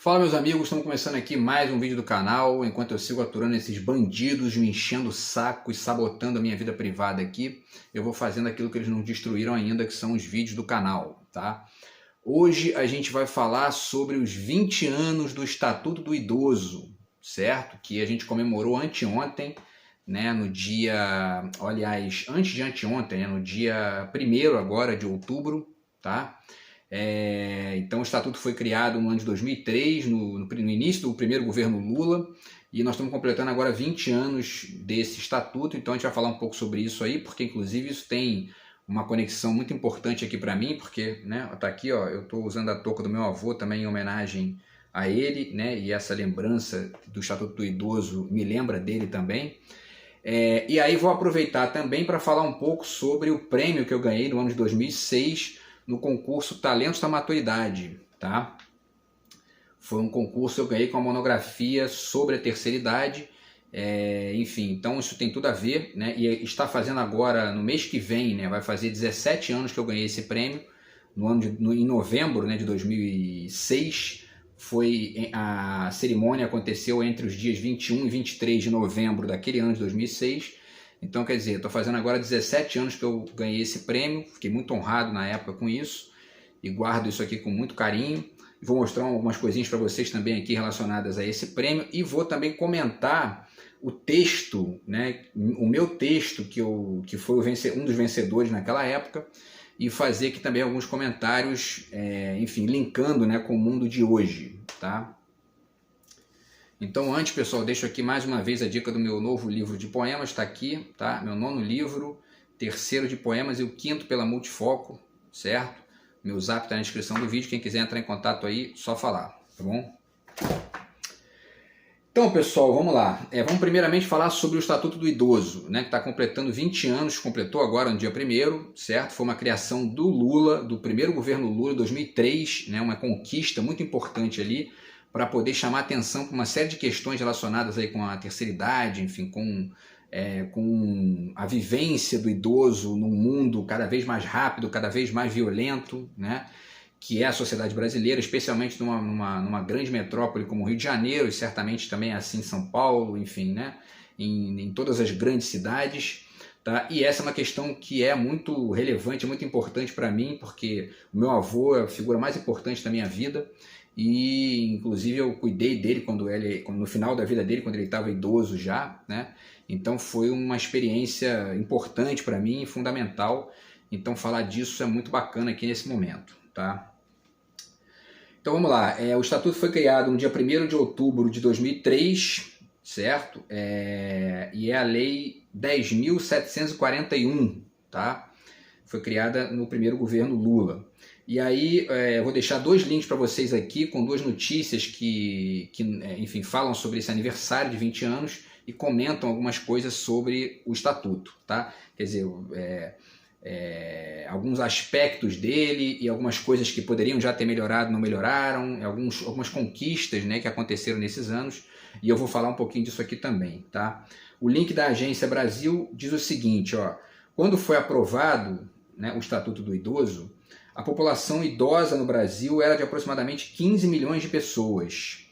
Fala, meus amigos, estamos começando aqui mais um vídeo do canal. Enquanto eu sigo aturando esses bandidos me enchendo o saco e sabotando a minha vida privada aqui, eu vou fazendo aquilo que eles não destruíram ainda, que são os vídeos do canal, tá? Hoje a gente vai falar sobre os 20 anos do Estatuto do Idoso, certo? Que a gente comemorou anteontem, né? No dia, aliás, antes de anteontem, né? No dia 1º agora de outubro, tá? Então o Estatuto foi criado no ano de 2003, no início do primeiro governo Lula, e nós estamos completando agora 20 anos desse Estatuto, então a gente vai falar um pouco sobre isso aí, porque inclusive isso tem uma conexão muito importante aqui para mim, porque, né, tá aqui, ó, eu estou usando a touca do meu avô também em homenagem a ele, né, e essa lembrança do Estatuto do Idoso me lembra dele também. E aí vou aproveitar também para falar um pouco sobre o prêmio que eu ganhei no ano de 2006, no concurso Talentos da Maturidade, tá? Foi um concurso que eu ganhei com uma monografia sobre a terceira idade, enfim, então isso tem tudo a ver, né? E está fazendo agora, no mês que vem, né? Vai fazer 17 anos que eu ganhei esse prêmio, em novembro, né, de 2006, a cerimônia aconteceu entre os dias 21 e 23 de novembro daquele ano de 2006, então, quer dizer, estou fazendo agora 17 anos que eu ganhei esse prêmio, fiquei muito honrado na época com isso, e guardo isso aqui com muito carinho. Vou mostrar algumas coisinhas para vocês também aqui relacionadas a esse prêmio, e vou também comentar o texto, né, o meu texto, que foi um dos vencedores naquela época, e fazer aqui também alguns comentários, enfim, linkando, né, com o mundo de hoje, tá? Então antes, pessoal, deixo aqui mais uma vez a dica do meu novo livro de poemas, está aqui, tá? Meu 9º livro, 3º de poemas e o 5º pela Multifoco, certo? Meu zap está na descrição do vídeo, quem quiser entrar em contato aí, só falar, tá bom? Então, pessoal, vamos lá. Vamos primeiramente falar sobre o Estatuto do Idoso, né, que está completando 20 anos, completou agora no dia 1º, certo? Foi uma criação do Lula, do primeiro governo Lula, 2003, né, uma conquista muito importante ali, para poder chamar atenção para uma série de questões relacionadas aí com a terceira idade, enfim, com a vivência do idoso num mundo cada vez mais rápido, cada vez mais violento, né? Que é a sociedade brasileira, especialmente numa grande metrópole como o Rio de Janeiro, e certamente também assim em São Paulo, enfim, né? Em todas as grandes cidades. Tá? E essa é uma questão que é muito relevante, muito importante para mim, porque o meu avô é a figura mais importante da minha vida, e inclusive eu cuidei dele no final da vida dele, quando ele estava idoso já, né? Então foi uma experiência importante para mim, fundamental. Então falar disso é muito bacana aqui nesse momento, tá? Então vamos lá, o Estatuto foi criado no dia 1º de outubro de 2003, certo? E é a Lei 10.741, tá? Foi criada no primeiro governo Lula. E aí eu vou deixar 2 links para vocês aqui com 2 notícias que enfim, falam sobre esse aniversário de 20 anos e comentam algumas coisas sobre o Estatuto, tá? Quer dizer, alguns aspectos dele e algumas coisas que poderiam já ter melhorado, não melhoraram, algumas conquistas, né, que aconteceram nesses anos, e eu vou falar um pouquinho disso aqui também, tá? O link da Agência Brasil diz o seguinte, ó, quando foi aprovado, né, o Estatuto do Idoso, a população idosa no Brasil era de aproximadamente 15 milhões de pessoas.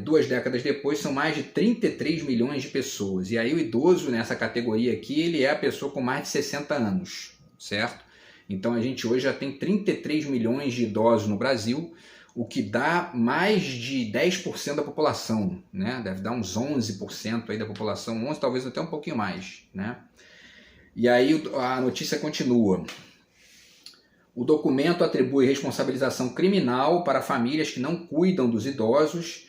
2 décadas depois são mais de 33 milhões de pessoas. E aí o idoso nessa categoria aqui, ele é a pessoa com mais de 60 anos, certo? Então a gente hoje já tem 33 milhões de idosos no Brasil, o que dá mais de 10% da população, né? Deve dar uns 11% aí da população, 11, talvez até um pouquinho mais, né? E aí a notícia continua. O documento atribui responsabilização criminal para famílias que não cuidam dos idosos,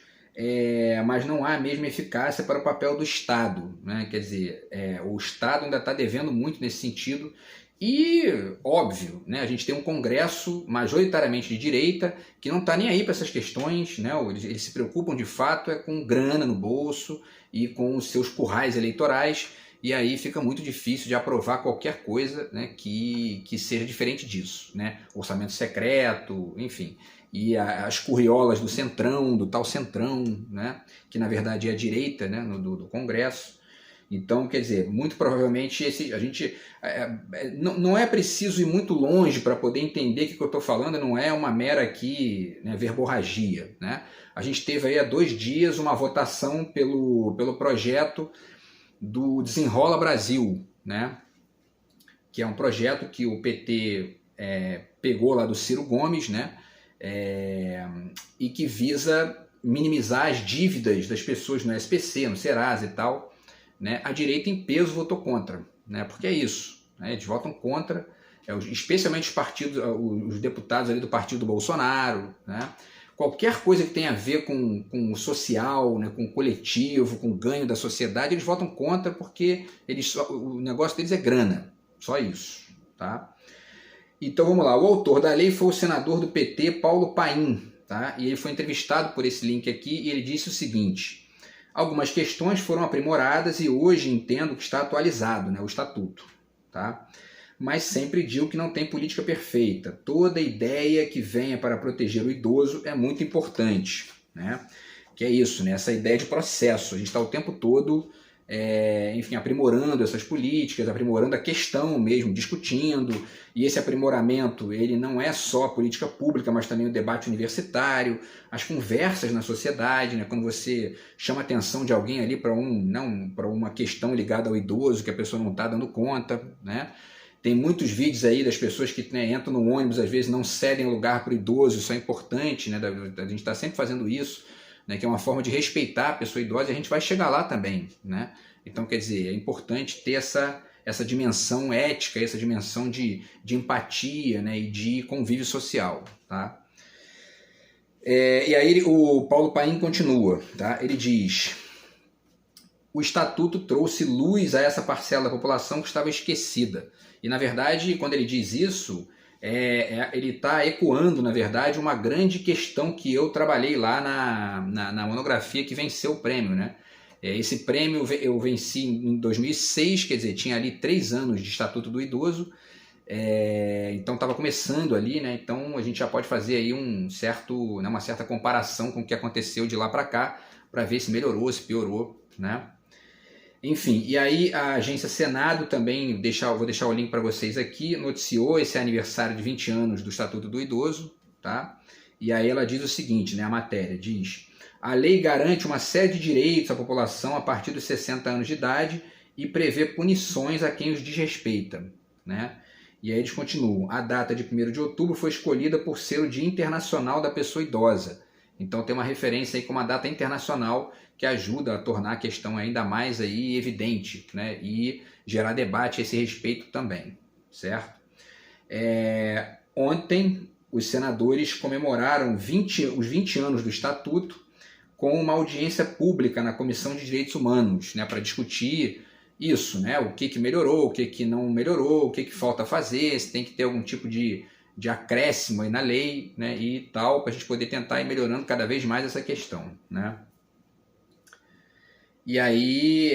mas não há a mesma eficácia para o papel do Estado, né? Quer dizer, o Estado ainda está devendo muito nesse sentido e, óbvio, né, a gente tem um Congresso majoritariamente de direita que não está nem aí para essas questões, né? Eles se preocupam de fato com grana no bolso e com os seus currais eleitorais, e aí fica muito difícil de aprovar qualquer coisa, né, que seja diferente disso, né? Orçamento secreto, enfim, e as curriolas do Centrão, do tal Centrão, né, que na verdade é a direita, né, do Congresso. Então, quer dizer, muito provavelmente não é preciso ir muito longe para poder entender que o que eu estou falando não é uma mera aqui, né, verborragia, né? A gente teve aí há 2 dias uma votação pelo projeto do Desenrola Brasil, né? Que é um projeto que o PT pegou lá do Ciro Gomes, né? E que visa minimizar as dívidas das pessoas no SPC, no Serasa e tal, né? A direita em peso votou contra, né? Porque é isso, né? Eles votam contra, especialmente os deputados ali do partido do Bolsonaro, né? Qualquer coisa que tenha a ver com o social, né? Com o coletivo, com o ganho da sociedade, eles votam contra porque o negócio deles é grana, só isso, tá? Então vamos lá, o autor da lei foi o senador do PT, Paulo Paim, tá? E ele foi entrevistado por esse link aqui e ele disse o seguinte: algumas questões foram aprimoradas e hoje entendo que está atualizado, né, o estatuto, tá? Mas sempre digo que não tem política perfeita. Toda ideia que venha para proteger o idoso é muito importante, né? Que é isso, né? Essa ideia de processo. A gente está o tempo todo enfim, aprimorando essas políticas, aprimorando a questão mesmo, discutindo, e esse aprimoramento ele não é só a política pública, mas também o debate universitário, as conversas na sociedade, né? Quando você chama a atenção de alguém ali para uma questão ligada ao idoso que a pessoa não está dando conta, né? Tem muitos vídeos aí das pessoas que, né, entram no ônibus, às vezes não cedem lugar para o idoso, isso é importante, né? A gente está sempre fazendo isso, né, que é uma forma de respeitar a pessoa idosa, e a gente vai chegar lá também, né? Então, quer dizer, é importante ter essa dimensão ética, essa dimensão de empatia, né, e de convívio social, tá? E aí o Paulo Paim continua, tá? Ele diz: o estatuto trouxe luz a essa parcela da população que estava esquecida. E, na verdade, quando ele diz isso, ele está ecoando, na verdade, uma grande questão que eu trabalhei lá na monografia que venceu o prêmio, né? Esse prêmio eu venci em 2006, quer dizer, tinha ali 3 anos de Estatuto do Idoso, então estava começando ali, né? Então a gente já pode fazer aí uma certa comparação com o que aconteceu de lá para cá, para ver se melhorou, se piorou, né? Enfim, e aí a agência Senado também, vou deixar o link para vocês aqui, noticiou esse aniversário de 20 anos do Estatuto do Idoso, tá? E aí ela diz o seguinte, né, a matéria diz: a lei garante uma série de direitos à população a partir dos 60 anos de idade e prevê punições a quem os desrespeita, né? E aí eles continuam: a data de 1º de outubro foi escolhida por ser o Dia Internacional da Pessoa Idosa. Então tem uma referência aí com uma data internacional que ajuda a tornar a questão ainda mais aí evidente, né? E gerar debate a esse respeito também, certo? Ontem os senadores comemoraram os 20 anos do Estatuto com uma audiência pública na Comissão de Direitos Humanos, né? Para discutir isso, né? O que melhorou, o que não melhorou, o que falta fazer, se tem que ter algum tipo de acréscimo aí na lei, né, e tal, para a gente poder tentar ir melhorando cada vez mais essa questão, né? E aí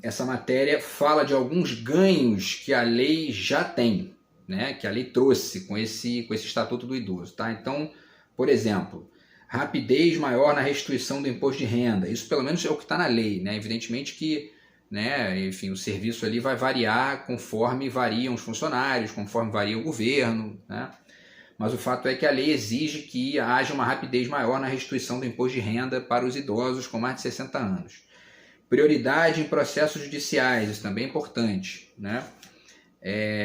essa matéria fala de alguns ganhos que a lei já tem, né, que a lei trouxe com esse Estatuto do Idoso, tá? Então, por exemplo, rapidez maior na restituição do imposto de renda, isso pelo menos é o que está na lei, né? Evidentemente que, né, enfim, o serviço ali vai variar conforme variam os funcionários, conforme varia o governo, né? Mas o fato é que a lei exige que haja uma rapidez maior na restituição do imposto de renda para os idosos com mais de 60 anos. Prioridade em processos judiciais, isso também é importante, né?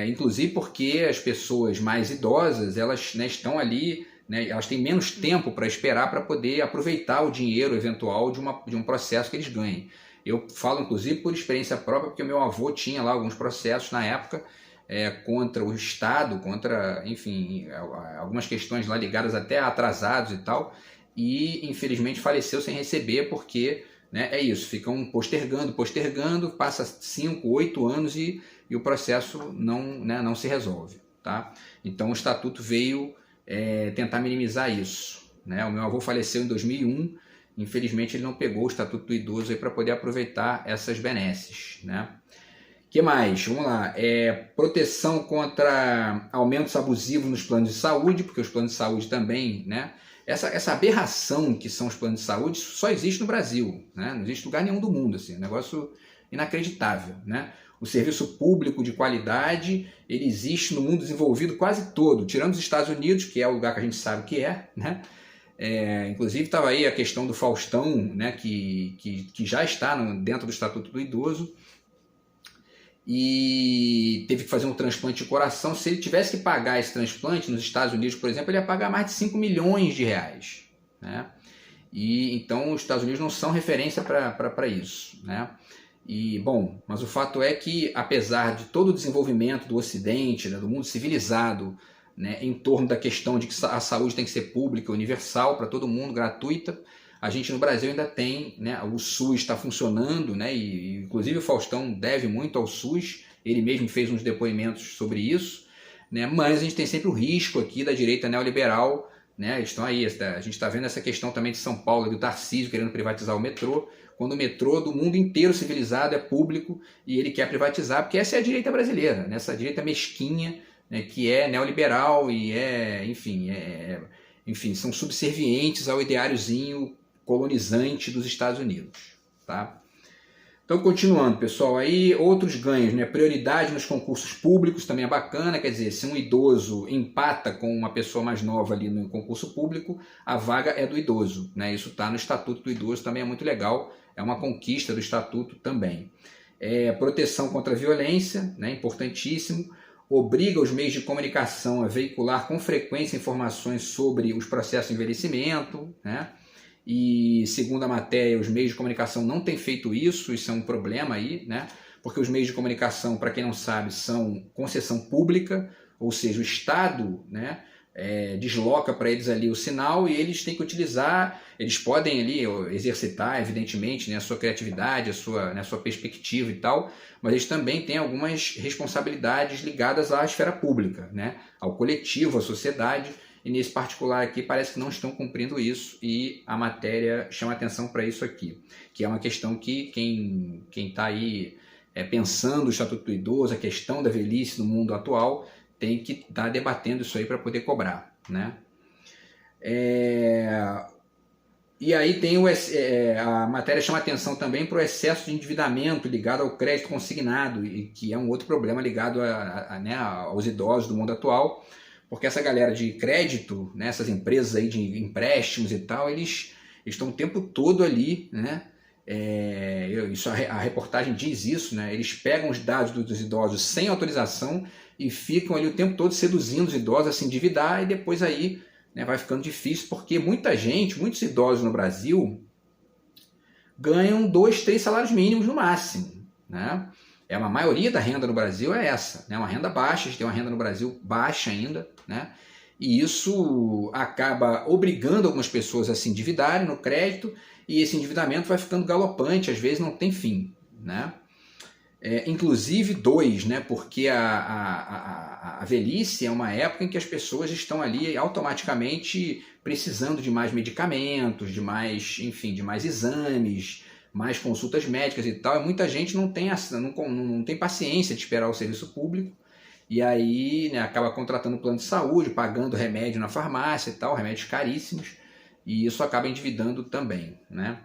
Inclusive porque as pessoas mais idosas, elas, né, estão ali, né, elas têm menos tempo para esperar para poder aproveitar o dinheiro eventual de um processo que eles ganhem. Eu falo, inclusive, por experiência própria, porque o meu avô tinha lá alguns processos na época contra o Estado, contra, enfim, algumas questões lá ligadas até a atrasados e tal, e infelizmente faleceu sem receber porque, né, é isso, ficam postergando, passa 5, 8 anos e o processo não se resolve, tá? Então o Estatuto veio tentar minimizar isso, né? O meu avô faleceu em 2001, infelizmente ele não pegou o Estatuto do Idoso para poder aproveitar essas benesses, né? Que mais? Vamos lá. Proteção contra aumentos abusivos nos planos de saúde, porque os planos de saúde também, né? Essa aberração que são os planos de saúde só existe no Brasil, né? Não existe lugar nenhum do mundo, assim. O negócio inacreditável, né? O serviço público de qualidade, ele existe no mundo desenvolvido quase todo, tirando os Estados Unidos, que é o lugar que a gente sabe que é, né? Inclusive estava aí a questão do Faustão, né, que já está dentro do Estatuto do Idoso, e teve que fazer um transplante de coração. Se ele tivesse que pagar esse transplante nos Estados Unidos, por exemplo, ele ia pagar mais de 5 milhões de reais, né? E então os Estados Unidos não são referência para isso, né? E bom, mas o fato é que, apesar de todo o desenvolvimento do Ocidente, né, do mundo civilizado, né, em torno da questão de que a saúde tem que ser pública, universal, para todo mundo, gratuita, a gente no Brasil ainda tem, né, o SUS está funcionando, né, e inclusive o Faustão deve muito ao SUS, ele mesmo fez uns depoimentos sobre isso, né, mas a gente tem sempre o risco aqui da direita neoliberal, né, estão aí, a gente está vendo essa questão também de São Paulo, do Tarcísio querendo privatizar o metrô, quando o metrô do mundo inteiro civilizado é público e ele quer privatizar, porque essa é a direita brasileira, né, essa direita mesquinha, né, que é neoliberal e enfim, são subservientes ao ideáriozinho colonizante dos Estados Unidos, tá? Então, continuando, pessoal, aí outros ganhos, né? Prioridade nos concursos públicos também é bacana, quer dizer, se um idoso empata com uma pessoa mais nova ali no concurso público, a vaga é do idoso, né? Isso está no Estatuto do Idoso, também é muito legal, é uma conquista do Estatuto também. Proteção contra a violência, né? Importantíssimo. Obriga os meios de comunicação a veicular com frequência informações sobre os processos de envelhecimento, né? E segundo a matéria, os meios de comunicação não têm feito isso é um problema aí, né? Porque os meios de comunicação, para quem não sabe, são concessão pública, ou seja, o Estado, né, desloca para eles ali o sinal e eles têm que utilizar, eles podem ali exercitar, evidentemente, né, a sua criatividade, a sua perspectiva e tal, mas eles também têm algumas responsabilidades ligadas à esfera pública, né, ao coletivo, à sociedade. E nesse particular aqui parece que não estão cumprindo isso e a matéria chama atenção para isso aqui, que é uma questão que quem está aí pensando o Estatuto do Idoso, a questão da velhice no mundo atual, tem que estar debatendo isso aí para poder cobrar, né? E aí tem a matéria chama atenção também para o excesso de endividamento ligado ao crédito consignado, e que é um outro problema ligado né, aos idosos do mundo atual, porque essa galera de crédito, né, essas empresas aí de empréstimos e tal, eles estão o tempo todo ali, né? A reportagem diz isso, né? Eles pegam os dados dos idosos sem autorização e ficam ali o tempo todo seduzindo os idosos a se endividar, e depois aí, né, vai ficando difícil, porque muitos idosos no Brasil ganham 2, 3 salários mínimos no máximo, né? A maioria da renda no Brasil é essa, né? Uma renda baixa, a gente tem uma renda no Brasil baixa ainda, né? E isso acaba obrigando algumas pessoas a se endividarem no crédito, e esse endividamento vai ficando galopante, às vezes não tem fim, né? Inclusive né? Porque a velhice é uma época em que as pessoas estão ali automaticamente precisando de mais medicamentos, de mais exames, mais consultas médicas e tal, e muita gente não tem paciência de esperar o serviço público, e aí, né, acaba contratando plano de saúde, pagando remédio na farmácia e tal, remédios caríssimos, e isso acaba endividando também, né?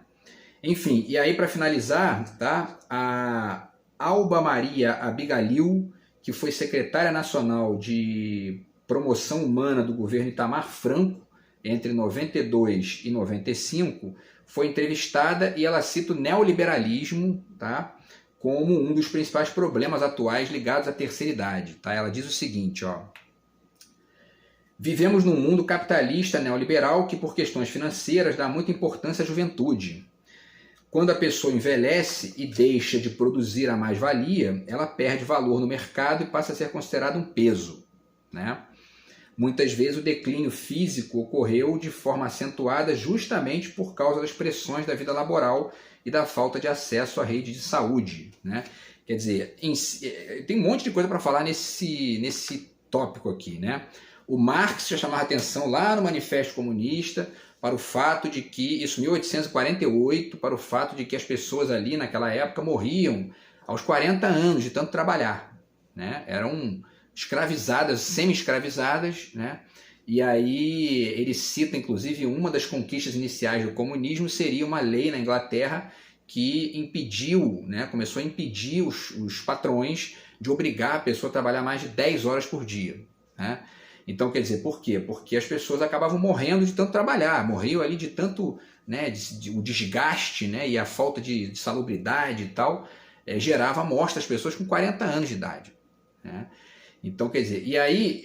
Enfim, e aí para finalizar, tá, a Alba Maria Abigalil, que foi secretária nacional de promoção humana do governo Itamar Franco, entre 92 e 95, foi entrevistada e ela cita o neoliberalismo, tá, como um dos principais problemas atuais ligados à terceira idade. Tá? Ela diz o seguinte, ó: vivemos num mundo capitalista neoliberal que, por questões financeiras, dá muita importância à juventude. Quando a pessoa envelhece e deixa de produzir a mais-valia, ela perde valor no mercado e passa a ser considerada um peso, né? Muitas vezes o declínio físico ocorreu de forma acentuada justamente por causa das pressões da vida laboral e da falta de acesso à rede de saúde, né? Quer dizer, tem um monte de coisa para falar nesse tópico aqui, né? O Marx já chamava atenção lá no Manifesto Comunista para o fato de que, isso em 1848, para o fato de que as pessoas ali naquela época morriam aos 40 anos de tanto trabalhar, né? Eram escravizadas, semi-escravizadas, né? E aí ele cita, inclusive, uma das conquistas iniciais do comunismo seria uma lei na Inglaterra que impediu, né, começou a impedir os patrões de obrigar a pessoa a trabalhar mais de 10 horas por dia, né? Então, quer dizer, por quê? Porque as pessoas acabavam morrendo de tanto trabalhar, morriam ali de tanto, né, o desgaste, né, e a falta de salubridade e tal, gerava a morte das pessoas com 40 anos de idade, né? Então, quer dizer, e aí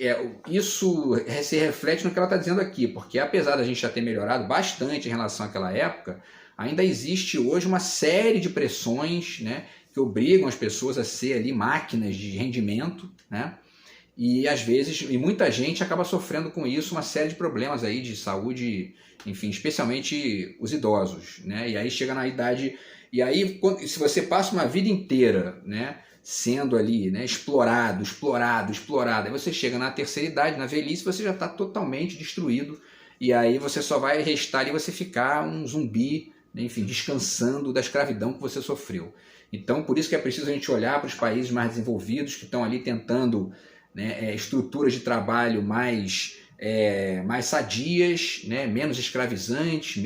isso se reflete no que ela está dizendo aqui, porque apesar da gente já ter melhorado bastante em relação àquela época, ainda existe hoje uma série de pressões, né, que obrigam as pessoas a ser ali máquinas de rendimento, né? E às vezes, e muita gente acaba sofrendo com isso uma série de problemas aí de saúde, enfim, especialmente os idosos, né? E aí chega na idade, e aí se você passa uma vida inteira, né, sendo ali, né, explorado, aí você chega na terceira idade, na velhice, você já está totalmente destruído, e aí você só vai restar ali você ficar um zumbi, né, enfim, descansando da escravidão que você sofreu. Então, por isso que é preciso a gente olhar para os países mais desenvolvidos que estão ali tentando, né, estruturas de trabalho mais sadias, né, menos escravizantes,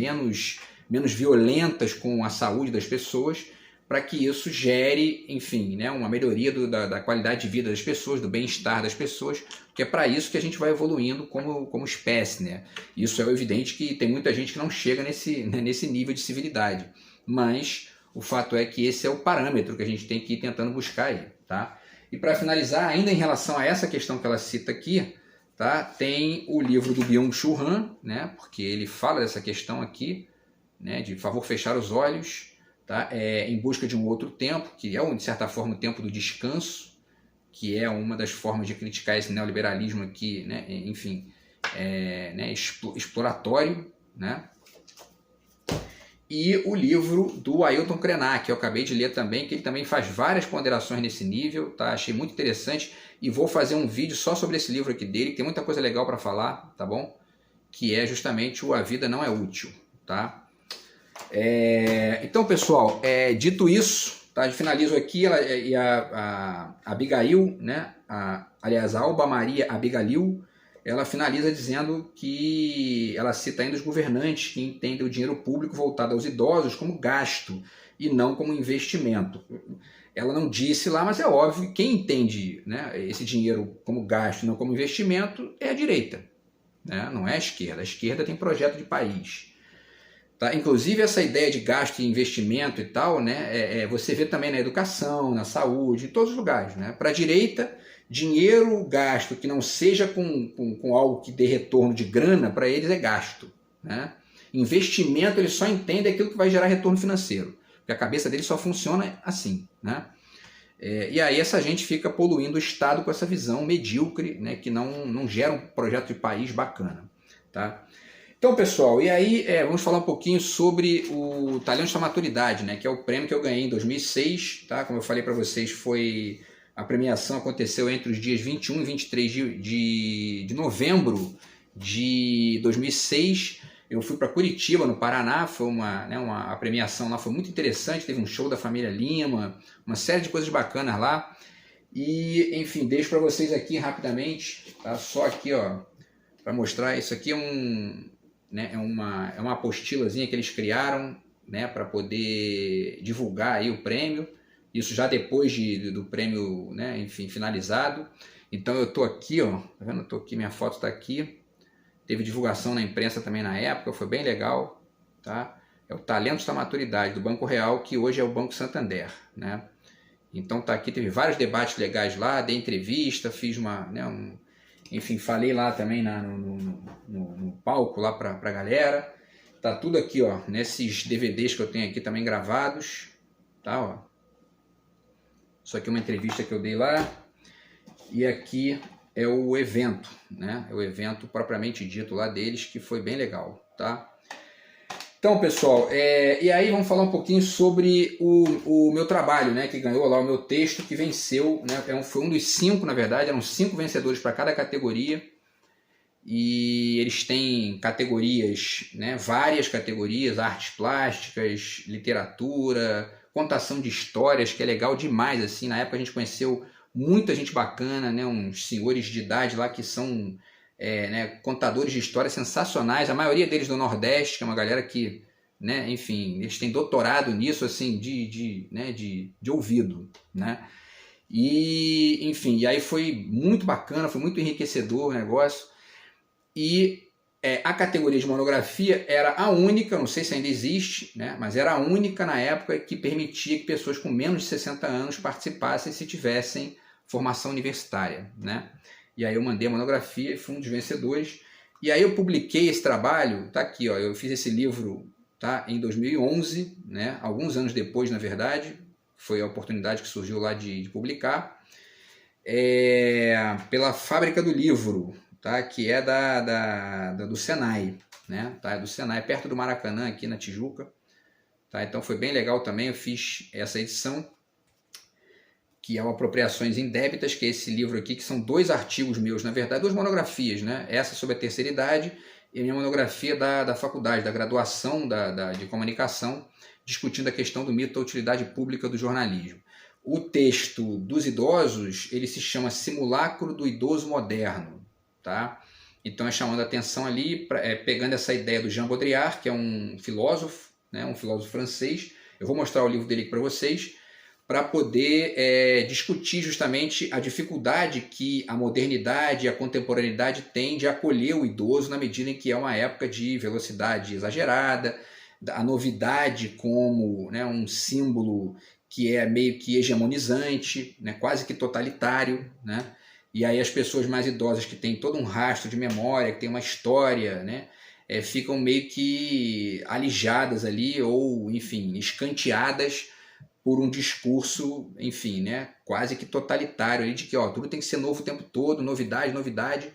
menos violentas com a saúde das pessoas, para que isso gere, enfim, né, uma melhoria da qualidade de vida das pessoas, do bem-estar das pessoas, que é para isso que a gente vai evoluindo como espécie, né? Isso é evidente que tem muita gente que não chega nesse nível de civilidade, mas o fato é que esse é o parâmetro que a gente tem que ir tentando buscar aí, tá? E para finalizar, ainda em relação a essa questão que ela cita aqui, tá? Tem o livro do Byung-Chul Han, né? Porque ele fala dessa questão aqui, né? De favor fechar os olhos, tá? Em busca de um outro tempo, que é, de certa forma, o tempo do descanso, que é uma das formas de criticar esse neoliberalismo aqui, né? Enfim, né? Exploratório, né? E o livro do Ailton Krenak, que eu acabei de ler também, que ele também faz várias ponderações nesse nível, tá? Achei muito interessante e vou fazer um vídeo só sobre esse livro aqui dele, que tem muita coisa legal para falar, tá bom? Que é justamente o A Vida Não É Útil, tá? Então, pessoal, dito isso, tá? Eu finalizo aqui, e a Abigail, né? Aliás, a Alba Maria Abigail, ela finaliza dizendo que ela cita ainda os governantes que entendem o dinheiro público voltado aos idosos como gasto e não como investimento. Ela não disse lá, mas é óbvio que quem entende, né, esse dinheiro como gasto e não como investimento é a direita, né? Não é a esquerda. A esquerda tem projeto de país. Tá? Inclusive essa ideia de gasto e investimento e tal, né, você vê também na educação, na saúde, em todos os lugares, né? Para a direita, dinheiro gasto que não seja com algo que dê retorno de grana, para eles é gasto, né? Investimento, eles só entendem aquilo que vai gerar retorno financeiro, porque a cabeça deles só funciona assim, né? E aí essa gente fica poluindo o Estado com essa visão medíocre, né, que não gera um projeto de país bacana, tá? Então, pessoal, e aí vamos falar um pouquinho sobre o Talentos da Maturidade, né, que é o prêmio que eu ganhei em 2006, tá? Como eu falei para vocês, a premiação aconteceu entre os dias 21 e 23 de novembro de 2006. Eu fui para Curitiba, no Paraná, foi a premiação lá foi muito interessante, teve um show da família Lima, uma série de coisas bacanas lá. E, enfim, deixo para vocês aqui rapidamente, tá? Só aqui, ó, para mostrar, isso aqui é uma apostilazinha que eles criaram, né, para poder divulgar aí o prêmio. Isso já depois do prêmio, né, enfim, finalizado. Então eu tô aqui, ó, tá vendo? Eu tô aqui, minha foto está aqui. Teve divulgação na imprensa também na época, foi bem legal, tá? É o Talentos da Maturidade do Banco Real, que hoje é o Banco Santander, né? Então tá aqui, teve vários debates legais lá, dei entrevista, fiz enfim, falei lá também no palco lá pra galera. Tá tudo aqui, ó, nesses DVDs que eu tenho aqui também gravados, tá, ó. Isso aqui é uma entrevista que eu dei lá. E aqui é o evento, né? É o evento propriamente dito lá deles, que foi bem legal, tá? Então, pessoal, e aí vamos falar um pouquinho sobre o meu trabalho, né? Que ganhou lá o meu texto, que venceu, né? Foi um dos 5, na verdade, eram 5 vencedores para cada categoria. E eles têm categorias, né? Várias categorias, artes plásticas, literatura, contação de histórias, que é legal demais, assim. Na época a gente conheceu muita gente bacana, né? Uns senhores de idade lá que são né, contadores de histórias sensacionais, a maioria deles do Nordeste, que é uma galera que, né? Enfim, eles têm doutorado nisso, assim, de ouvido, né? E, enfim, e aí foi muito bacana, foi muito enriquecedor o negócio. E a categoria de monografia era a única, não sei se ainda existe, né? Mas era a única na época que permitia que pessoas com menos de 60 anos participassem se tivessem formação universitária, né? E aí eu mandei a monografia e fui um dos vencedores. E aí eu publiquei esse trabalho, tá aqui, ó, eu fiz esse livro, tá, em 2011, né? Alguns anos depois, na verdade, foi a oportunidade que surgiu lá de publicar, pela Fábrica do Livro, tá? Que é do Senai, né? Tá? É do Senai, perto do Maracanã, aqui na Tijuca. Tá? Então foi bem legal também, eu fiz essa edição, que é o Apropriações Indébitas, que é esse livro aqui, que são 2 artigos meus, na verdade, 2 monografias, né? Essa sobre a terceira idade e a minha monografia da faculdade, da graduação de comunicação, discutindo a questão do mito da utilidade pública do jornalismo. O texto dos idosos, ele se chama Simulacro do Idoso Moderno, tá? Então é chamando a atenção ali, pegando essa ideia do Jean Baudrillard, que é um filósofo, né? Um filósofo francês. Eu vou mostrar o livro dele para vocês, para poder discutir justamente a dificuldade que a modernidade e a contemporaneidade têm de acolher o idoso na medida em que é uma época de velocidade exagerada, a novidade como, né, um símbolo que é meio que hegemonizante, né, quase que totalitário, né? E aí as pessoas mais idosas que têm todo um rastro de memória, que tem uma história, né, ficam meio que alijadas ali ou, enfim, escanteadas por um discurso, enfim, né, quase que totalitário ali de que, ó, tudo tem que ser novo o tempo todo, novidade, novidade,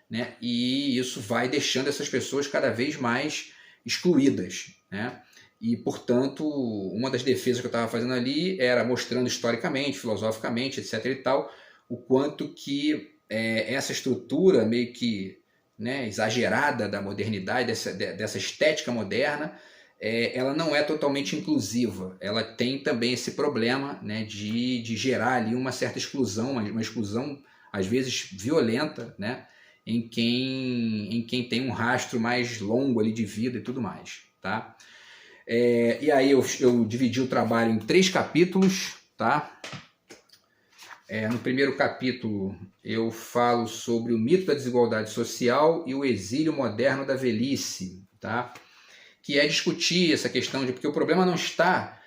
né? E isso vai deixando essas pessoas cada vez mais excluídas, né? E, portanto, uma das defesas que eu estava fazendo ali era mostrando historicamente, filosoficamente, etc. e tal, o quanto que essa estrutura meio que, né, exagerada da modernidade, dessa estética moderna, ela não é totalmente inclusiva. Ela tem também esse problema, né, de gerar ali uma certa exclusão, uma exclusão às vezes violenta, né, em quem tem um rastro mais longo ali de vida e tudo mais, tá? E aí eu dividi o trabalho em 3 capítulos, tá? No primeiro capítulo eu falo sobre o mito da desigualdade social e o exílio moderno da velhice, tá? Que é discutir essa questão porque o problema não está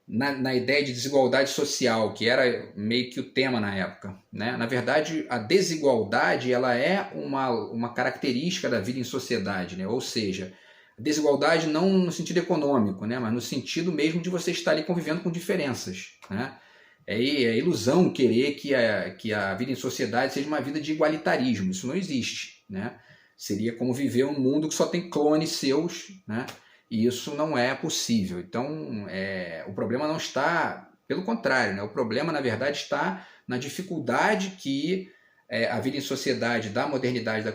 na ideia de desigualdade social, que era meio que o tema na época, né? Na verdade, a desigualdade ela é uma característica da vida em sociedade, né? Ou seja, desigualdade não no sentido econômico, né? Mas no sentido mesmo de você estar ali convivendo com diferenças, né? É ilusão querer que a vida em sociedade seja uma vida de igualitarismo. Isso não existe, né? Seria como viver um mundo que só tem clones seus, né? E isso não é possível. Então, o problema não está, pelo contrário, né? O problema, na verdade, está na dificuldade que a vida em sociedade da modernidade,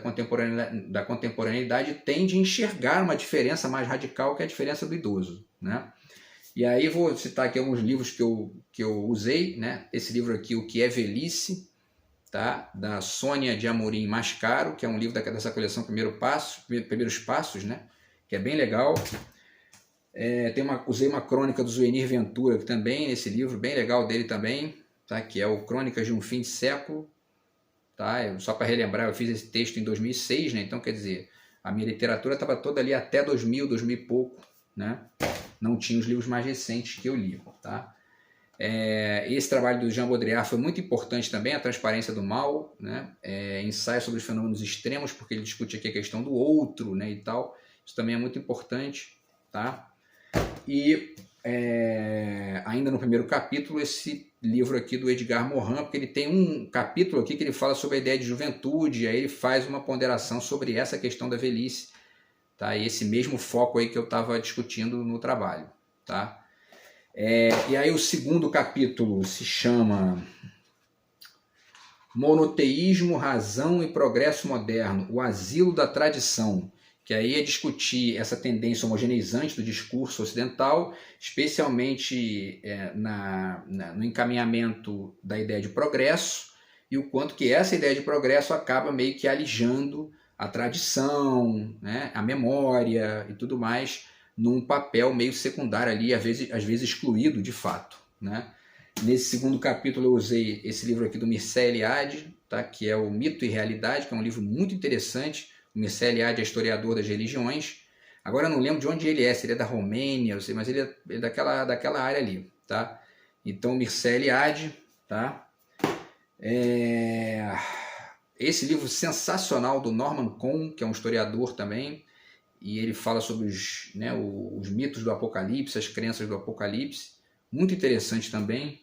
da contemporaneidade tem de enxergar uma diferença mais radical que é a diferença do idoso, né? E aí vou citar aqui alguns livros que eu usei, né? Esse livro aqui, O que é Velhice, tá? Da Sônia de Amorim Mascaro, que é um livro dessa coleção Primeiros Passos, né? Que é bem legal. Usei uma crônica do Zuenir Ventura, que também nesse livro, bem legal dele também, tá? Que é o Crônicas de um Fim de Século. Tá? Só para relembrar, eu fiz esse texto em 2006, né? Então, quer dizer, a minha literatura estava toda ali até 2000 e pouco, né? Não tinha os livros mais recentes que eu li, tá? Esse trabalho do Jean Baudrillard foi muito importante também, A Transparência do Mal, né? Ensaio sobre os fenômenos extremos, porque ele discute aqui a questão do outro, né, e tal. Isso também é muito importante, tá? E ainda no primeiro capítulo, esse livro aqui do Edgar Morin, porque ele tem um capítulo aqui que ele fala sobre a ideia de juventude, aí ele faz uma ponderação sobre essa questão da velhice, tá? E esse mesmo foco aí que eu estava discutindo no trabalho, tá? E aí o segundo capítulo se chama Monoteísmo, Razão e Progresso Moderno, o Asilo da Tradição, que aí é discutir essa tendência homogeneizante do discurso ocidental, especialmente no encaminhamento da ideia de progresso, e o quanto que essa ideia de progresso acaba meio que alijando a tradição, né, a memória e tudo mais, num papel meio secundário ali, às vezes excluído de fato, né? Nesse segundo capítulo eu usei esse livro aqui do Mircea Eliade, tá? Que é o Mito e Realidade, que é um livro muito interessante. O Mircea Eliade é historiador das religiões. Agora eu não lembro de onde ele é, se ele é da Romênia, eu sei, mas ele é daquela área ali, tá? Então, Mircea Eliade, tá? Esse livro sensacional do Norman Cohn, que é um historiador também, e ele fala sobre os mitos do Apocalipse, as crenças do Apocalipse, muito interessante também.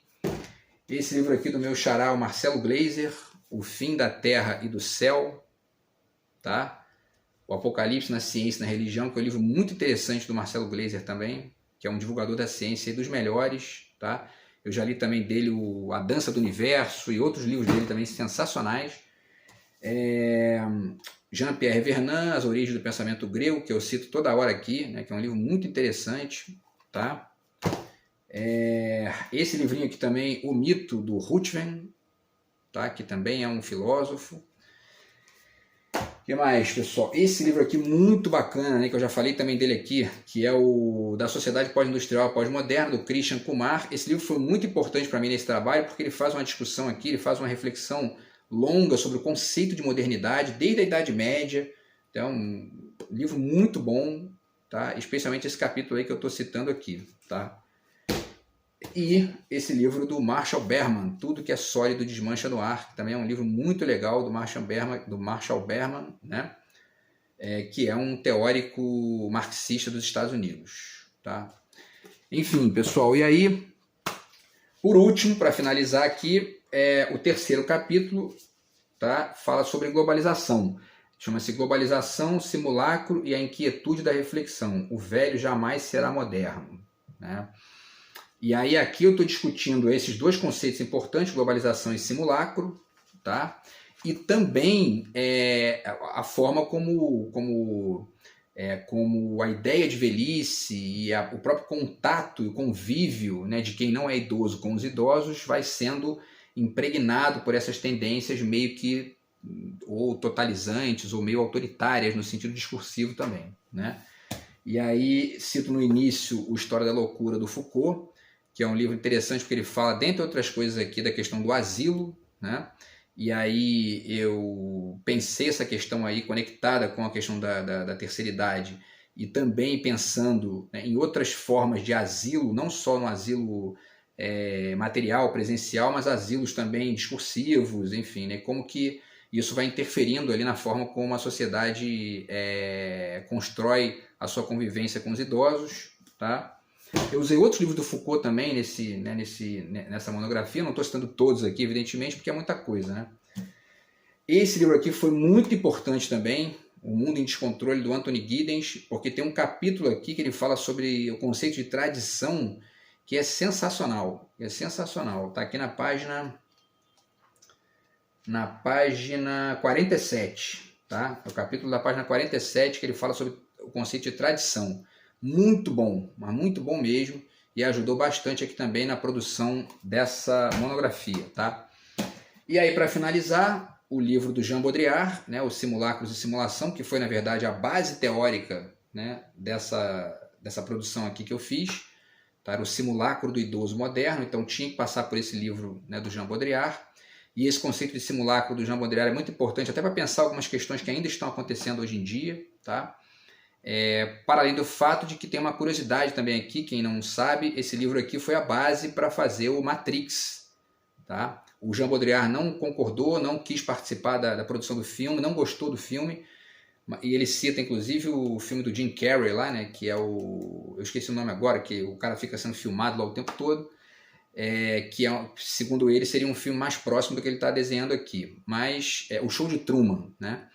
Esse livro aqui do meu xará, o Marcelo Gleiser, O Fim da Terra e do Céu, tá? O Apocalipse na Ciência e na Religião, que é um livro muito interessante do Marcelo Gleiser também, que é um divulgador da ciência e dos melhores, tá? Eu já li também dele A Dança do Universo e outros livros dele também sensacionais. Jean-Pierre Vernant, As Origens do Pensamento Grego, que eu cito toda hora aqui, né, que é um livro muito interessante, tá? Esse livrinho aqui também, O Mito, do Ruthven, tá? Que também é um filósofo. O que mais, pessoal? Esse livro aqui muito bacana, né, que eu já falei também dele aqui, que é o Da Sociedade Pós-Industrial Pós-Moderna, do Christian Kumar. Esse livro foi muito importante para mim nesse trabalho, porque ele faz uma discussão aqui, ele faz uma reflexão longa sobre o conceito de modernidade, desde a Idade Média. Então, um livro muito bom, tá? Especialmente esse capítulo aí que eu estou citando aqui, tá? E esse livro do Marshall Berman, Tudo que é Sólido Desmancha no Ar, que também é um livro muito legal do Marshall Berman, né? Que é um teórico marxista dos Estados Unidos, tá? Enfim, pessoal, e aí, por último, para finalizar aqui, o terceiro capítulo, tá? Fala sobre globalização. Chama-se Globalização, Simulacro e a Inquietude da Reflexão. O velho jamais será moderno, né? E aí aqui eu estou discutindo esses dois conceitos importantes, globalização e simulacro, tá? E também a forma como a ideia de velhice e o próprio contato e o convívio, né, de quem não é idoso com os idosos vai sendo impregnado por essas tendências meio que ou totalizantes ou meio autoritárias no sentido discursivo também, né? E aí cito no início o História da Loucura do Foucault, que é um livro interessante porque ele fala, dentre outras coisas aqui, da questão do asilo, né? E aí eu pensei essa questão aí conectada com a questão da terceira idade e também pensando, né, em outras formas de asilo, não só no asilo material, presencial, mas asilos também discursivos, enfim, né? Como que isso vai interferindo ali na forma como a sociedade constrói a sua convivência com os idosos, tá? Eu usei outros livros do Foucault também nessa monografia, não estou citando todos aqui, evidentemente, porque é muita coisa, né? Esse livro aqui foi muito importante também, O Mundo em Descontrole, do Anthony Giddens, porque tem um capítulo aqui que ele fala sobre o conceito de tradição, que é sensacional, está aqui na página 47, tá? É o capítulo da página 47 que ele fala sobre o conceito de tradição. Muito bom, mas muito bom mesmo, e ajudou bastante aqui também na produção dessa monografia, tá? E aí, para finalizar, o livro do Jean Baudrillard, né, Os Simulacros e Simulação, que foi, na verdade, a base teórica, né, dessa produção aqui que eu fiz, tá? Era o Simulacro do Idoso Moderno, então tinha que passar por esse livro, né, do Jean Baudrillard. E esse conceito de simulacro do Jean Baudrillard é muito importante, até para pensar algumas questões que ainda estão acontecendo hoje em dia, tá? Para além do fato de que tem uma curiosidade também aqui, quem não sabe, esse livro aqui foi a base para fazer o Matrix, tá? O Jean Baudrillard não concordou, não quis participar da produção do filme, não gostou do filme, e ele cita inclusive o filme do Jim Carrey lá, né, que é eu esqueci o nome agora, que o cara fica sendo filmado lá o tempo todo, que segundo ele seria um filme mais próximo do que ele está desenhando aqui, mas o Show de Truman, né?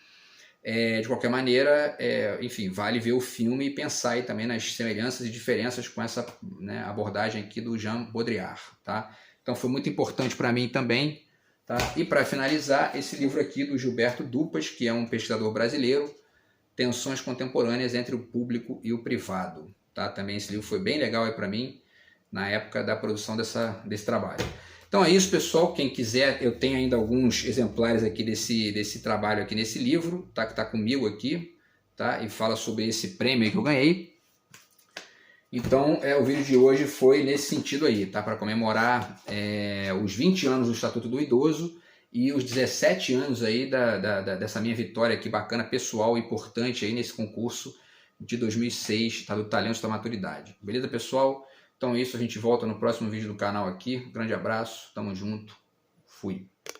De qualquer maneira, enfim, vale ver o filme e pensar aí também nas semelhanças e diferenças com essa, né, abordagem aqui do Jean Baudrillard, tá? Então foi muito importante para mim também, tá? E para finalizar, esse livro aqui do Gilberto Dupas, que é um pesquisador brasileiro, Tensões Contemporâneas entre o Público e o Privado, tá? Também esse livro foi bem legal para mim na época da produção desse trabalho. Então é isso, pessoal. Quem quiser, eu tenho ainda alguns exemplares aqui desse trabalho aqui nesse livro, tá? Que está comigo aqui, tá? E fala sobre esse prêmio que eu ganhei. Então, o vídeo de hoje foi nesse sentido aí, tá? Para comemorar os 20 anos do Estatuto do Idoso e os 17 anos aí dessa minha vitória aqui bacana, pessoal, importante aí nesse concurso de 2006, tá? Do Talentos da Maturidade. Beleza, pessoal? Então é isso, a gente volta no próximo vídeo do canal aqui. Um grande abraço, tamo junto, fui!